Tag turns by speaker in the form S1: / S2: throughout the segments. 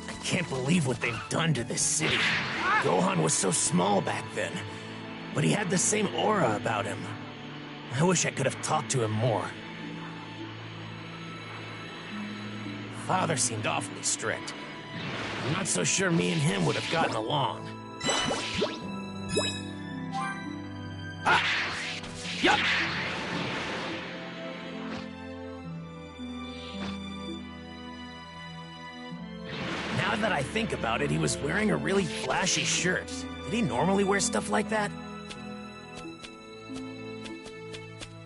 S1: I can't believe what they've done to this city. Gohan was so small back then, but he had the same aura about him. I wish I could have talked to him more. Father seemed awfully strict. I'm not so sure me and him would have gotten along. Ah! Yup! Now that I think about it, he was wearing a really flashy shirt. Did he normally wear stuff like that?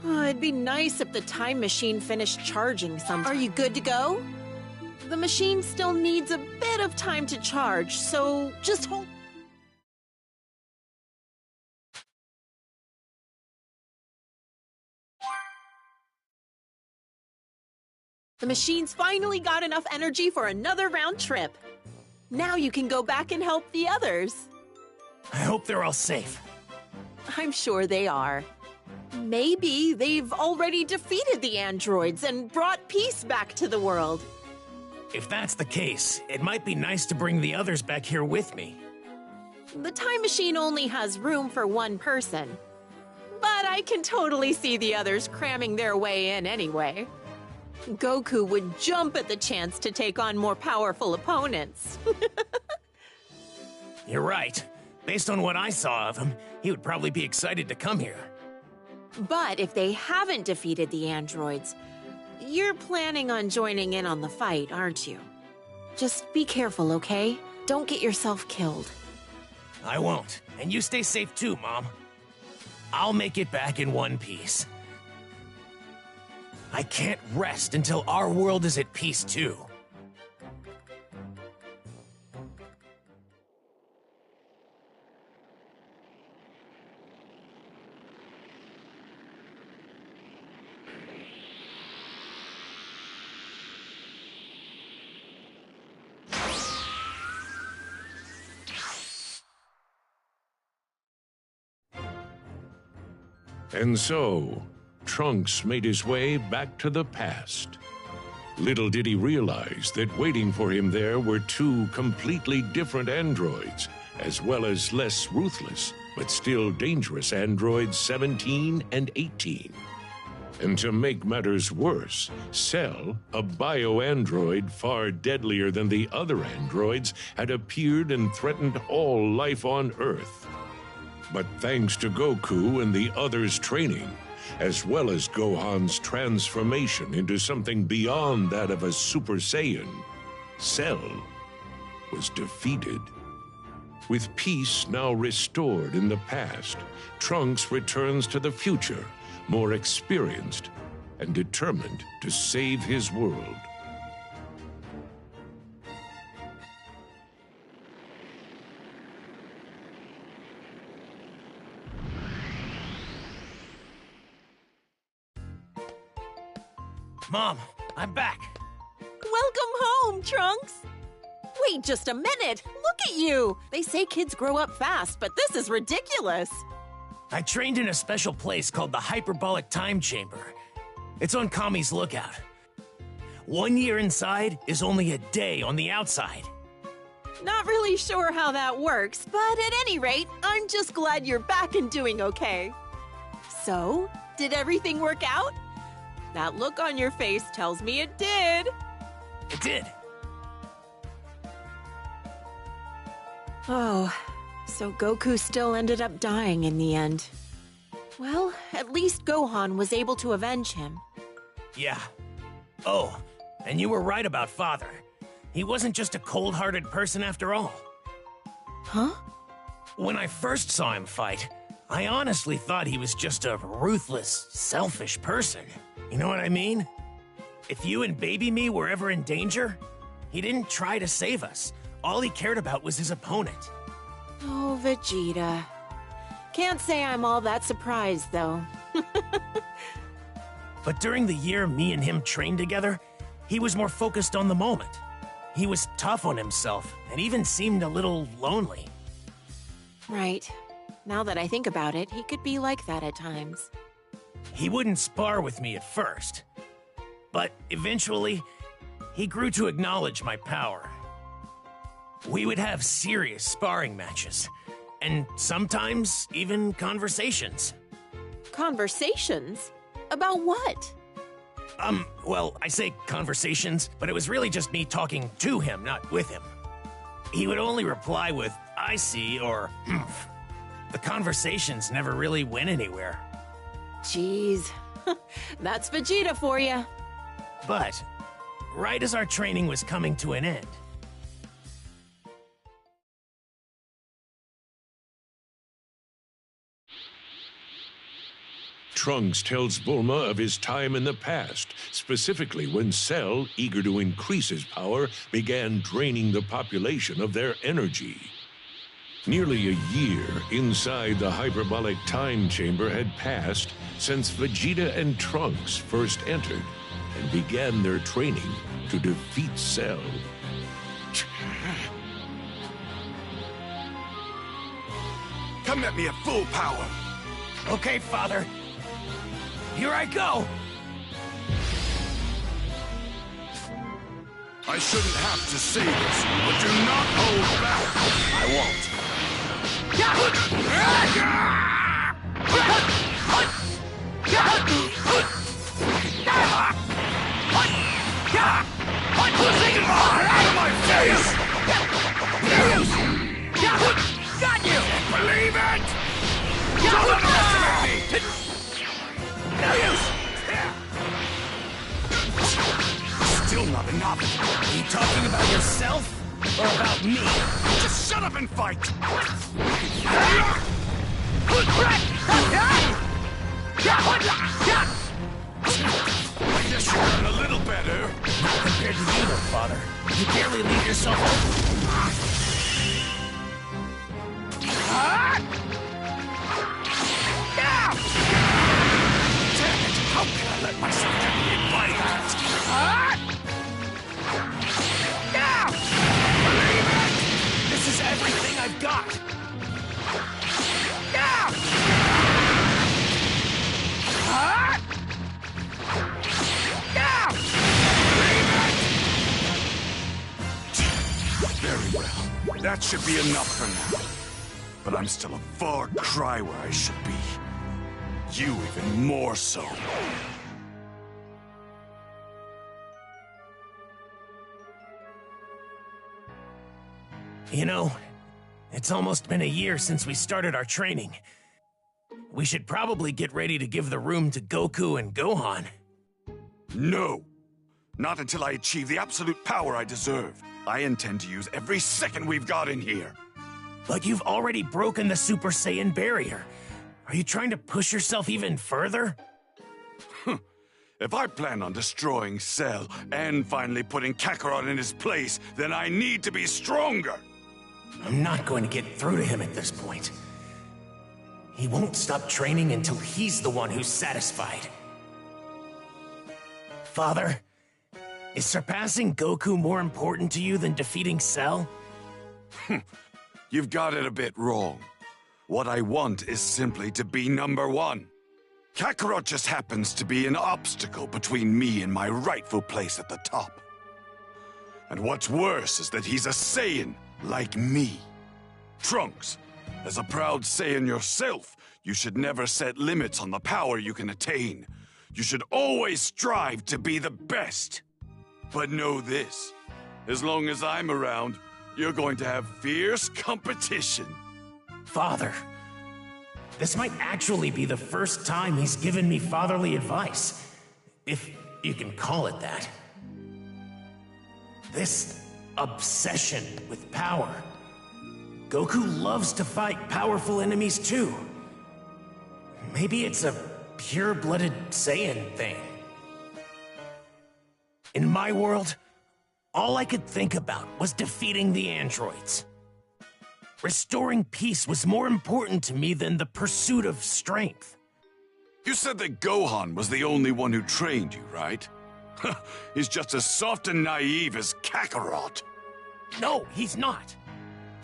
S2: It'd be nice if the time machine finished charging sometime. Are you good to go? The machine still needs a bit of time to charge, so just hold... The machine's finally got enough energy for another round trip. Now you can go back and help the others.
S1: I hope they're all safe.
S2: I'm sure they are. Maybe they've already defeated the androids and brought peace back to the world.
S1: If that's the case, it might be nice to bring the others back here with me.
S2: The time machine only has room for one person. But I can totally see the others cramming their way in anyway. Goku would jump at the chance to take on more powerful opponents.
S1: You're right. Based on what I saw of him, he would probably be excited to come here.
S2: But if they haven't defeated the androids, you're planning on joining in on the fight, aren't you? Just be careful, okay? Don't get yourself killed.
S1: I won't. And you stay safe too, Mom. I'll make it back in one piece. I can't rest until our world is at peace too.
S3: And so, Trunks made his way back to the past. Little did he realize that waiting for him there were two completely different androids, as well as less ruthless, but still dangerous androids 17 and 18. And to make matters worse, Cell, a bio-android far deadlier than the other androids, had appeared and threatened all life on Earth. But thanks to Goku and the others' training, as well as Gohan's transformation into something beyond that of a Super Saiyan, Cell was defeated. With peace now restored in the past, Trunks returns to the future, more experienced and determined to save his world.
S1: Mom, I'm back.
S2: Welcome home, Trunks! Wait just a minute! Look at you! They say kids grow up fast, but this is ridiculous!
S1: I trained in a special place called the Hyperbolic Time Chamber. It's on Kami's Lookout. 1 year inside is only a day on the outside.
S2: Not really sure how that works, but at any rate, I'm just glad you're back and doing okay. So, did everything work out? That look on your face tells me it did.
S1: It did.
S2: Oh, so Goku still ended up dying in the end. Well, at least Gohan was able to avenge him.
S1: Yeah. Oh, and you were right about Father. He wasn't just a cold-hearted person after all.
S2: Huh?
S1: When I first saw him fight, I honestly thought he was just a ruthless, selfish person. You know what I mean? If you and baby me were ever in danger, he didn't try to save us. All he cared about was his opponent.
S2: Oh, Vegeta. Can't say I'm all that surprised, though.
S1: But during the year me and him trained together, he was more focused on the moment. He was tough on himself and even seemed a little lonely.
S2: Right. Now that I think about it, he could be like that at times.
S1: He wouldn't spar with me at first, but eventually, he grew to acknowledge my power. We would have serious sparring matches, and sometimes even conversations.
S2: Conversations? About what?
S1: Well, I say conversations, but it was really just me talking to him, not with him. He would only reply with, "I see," or "Humph." The conversations never really went anywhere.
S2: Jeez. That's Vegeta for you.
S1: But, right as our training was coming to an end,
S3: Trunks tells Bulma of his time in the past, specifically when Cell, eager to increase his power, began draining the population of their energy. Nearly a year inside the hyperbolic time chamber had passed since Vegeta and Trunks first entered and began their training to defeat Cell.
S4: Come at me at full power.
S1: okay, Father. Here I go!
S4: I shouldn't have to say this, but do not hold back.
S1: I won't.
S4: Out of my face!
S1: Got you!
S4: Believe it! Don't underestimate me!
S1: No use!
S4: Still not enough.
S1: Are you talking about yourself or about me?
S4: Just shut up and fight! I guess you're doing a little better.
S1: Not compared to you, though, Father. You barely leave yourself open.
S4: Damn it! How can I let myself get hit by that? Believe it!
S1: This is everything I've got.
S4: Very well. That should be enough for now. But I'm still a far cry where I should be. You even more so.
S1: You know, it's almost been a year since we started our training. We should probably get ready to give the room to Goku and Gohan.
S4: No. Not until I achieve the absolute power I deserve. I intend to use every second we've got in here.
S1: But you've already broken the Super Saiyan barrier. Are you trying to push yourself even further?
S4: If I plan on destroying Cell and finally putting Kakarot in his place, then I need to be stronger.
S1: I'm not going to get through to him at this point. He won't stop training until he's the one who's satisfied. Father, is surpassing Goku more important to you than defeating Cell?
S4: You've got it a bit wrong. What I want is simply to be number one. Kakarot just happens to be an obstacle between me and my rightful place at the top. And what's worse is that he's a Saiyan, like me. Trunks, as a proud Saiyan yourself, you should never set limits on the power you can attain. You should always strive to be the best. But know this, as long as I'm around, you're going to have fierce competition.
S1: Father, this might actually be the first time he's given me fatherly advice, if you can call it that. This obsession with power. Goku loves to fight powerful enemies too. Maybe it's a pure-blooded Saiyan thing. In my world, all I could think about was defeating the androids. Restoring peace was more important to me than the pursuit of strength.
S4: You said that Gohan was the only one who trained you, right? He's just as soft and naive as Kakarot.
S1: No, he's not.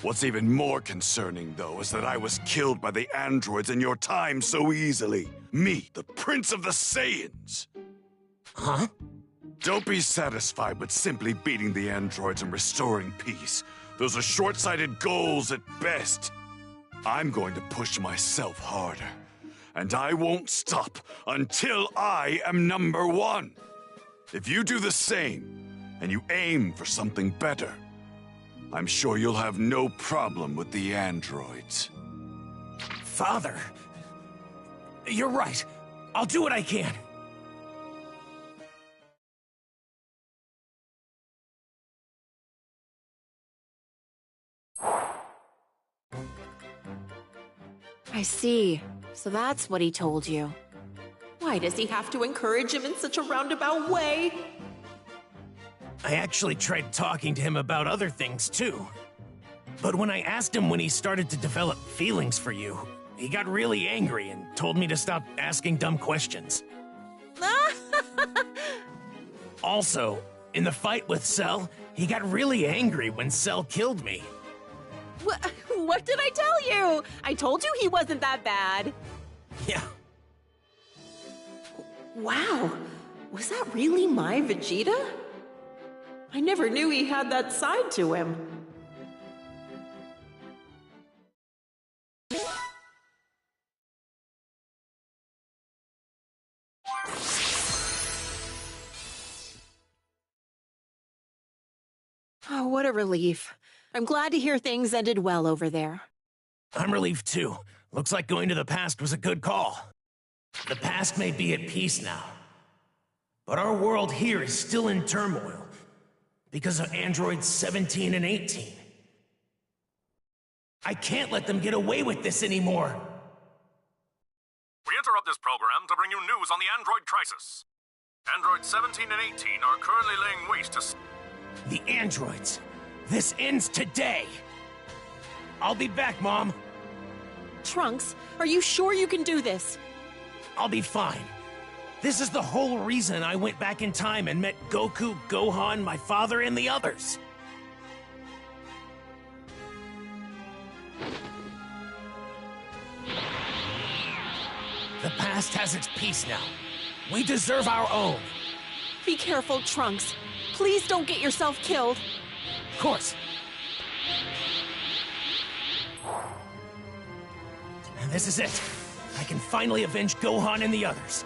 S4: What's even more concerning, though, is that I was killed by the androids in your time so easily. Me, the Prince of the Saiyans.
S1: Huh?
S4: Don't be satisfied with simply beating the androids and restoring peace. Those are short-sighted goals at best. I'm going to push myself harder. And I won't stop until I am number one. If you do the same, and you aim for something better, I'm sure you'll have no problem with the androids.
S1: Father, you're right. I'll do what I can.
S2: I see. So that's what he told you. Why does he have to encourage him in such a roundabout way?
S1: I actually tried talking to him about other things, too. But when I asked him when he started to develop feelings for you, he got really angry and told me to stop asking dumb questions. Also, in the fight with Cell, he got really angry when Cell killed me.
S2: What did I tell you? I told you he wasn't that bad.
S1: Yeah.
S2: Wow, was that really my Vegeta? I never knew he had that side to him. Oh, what a relief. I'm glad to hear things ended well over there.
S1: I'm relieved, too. Looks like going to the past was a good call. The past may be at peace now, but our world here is still in turmoil because of androids 17 and 18. I can't let them get away with this anymore.
S5: We interrupt this program to bring you news on the android crisis. Androids 17 and 18 are currently laying waste to...
S1: The androids. This ends today. I'll be back, Mom.
S2: Trunks, are you sure you can do this?
S1: I'll be fine. This is the whole reason I went back in time and met Goku, Gohan, my father, and the others. The past has its peace now. We deserve our own.
S2: Be careful, Trunks. Please don't get yourself killed.
S1: Of course. This is it. I can finally avenge Gohan and the others.